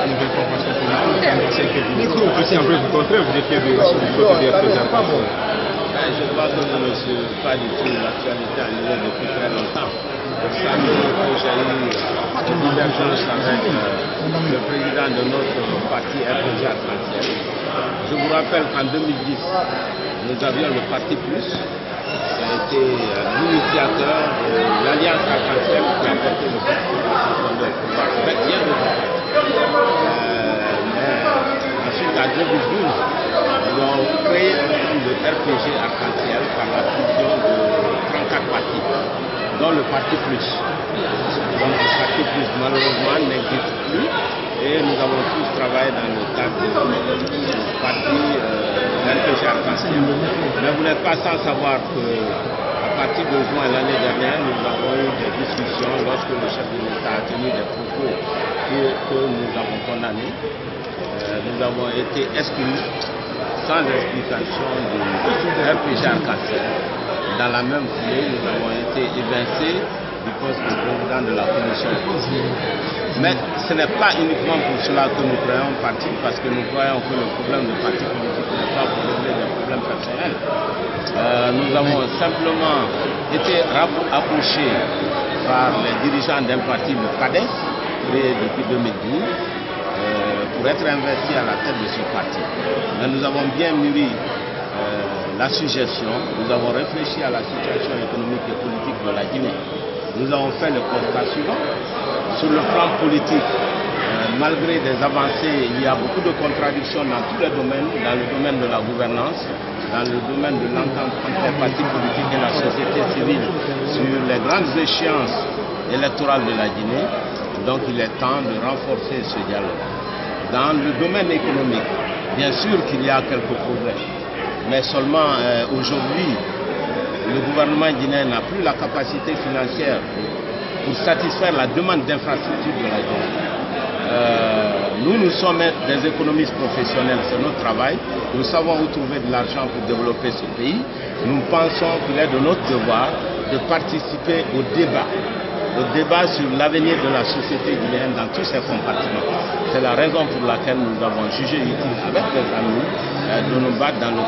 une nouvelle formation politique, annoncer que vous, aussi un peu du contraire, vous étiez du côté des FPJ. Je crois que vous ne suivez pas du tout l'actualité à Niger depuis très longtemps. Vous savez que j'ai eu une divergence avec le président de notre parti FPJ Arc-en-Ciel. Je vous rappelle qu'en 2010, nous avions le Parti Plus, qui a été l'initiateur de l'Alliance Arc-en-Ciel qui a porté le Parti Plus avec bien de temps. Mais ensuite, en 2012, nous avons créé le RPG Arc-en-Ciel par la fusion de 34 partis, dont le Parti Plus. Donc le Parti Plus, malheureusement, n'existe plus et nous avons tous travaillé dans le cadre du parti RPG Arc-en-Ciel. Mais vous n'êtes pas sans savoir qu'à partir de juin l'année dernière, nous avons eu des discussions lorsque le chef de l'État a tenu des propos que nous avons condamnés. Nous avons été exclus sans explication du RPG Arc-en-Ciel. Dans la même foulée, nous avons été évincés du poste de président de la commission. Mais ce n'est pas uniquement pour cela que nous créons un parti, parce que nous croyons que le problème de parti politique n'est pas pour régler des problèmes personnels. Nous avons simplement été approchés par les dirigeants d'un parti, le PADES, créé depuis 2012, pour être investi à la tête de ce parti. Mais nous avons bien mûri la suggestion, nous avons réfléchi à la situation économique et politique de la Guinée. Nous avons fait le constat suivant. Sur le plan politique, malgré des avancées, il y a beaucoup de contradictions dans tous les domaines, dans le domaine de la gouvernance, dans le domaine de l'entente entre les partis politiques et la société civile sur les grandes échéances électorales de la Guinée. Donc il est temps de renforcer ce dialogue. Dans le domaine économique, bien sûr qu'il y a quelques progrès, mais seulement aujourd'hui, le gouvernement guinéen n'a plus la capacité financière pour satisfaire la demande d'infrastructure de la Guinée. Nous sommes des économistes professionnels, c'est notre travail. Nous savons où trouver de l'argent pour développer ce pays. Nous pensons qu'il est de notre devoir de participer au débat sur l'avenir de la société guinéenne dans tous ses compartiments. C'est la raison pour laquelle nous avons jugé utile avec les amis de nous battre dans le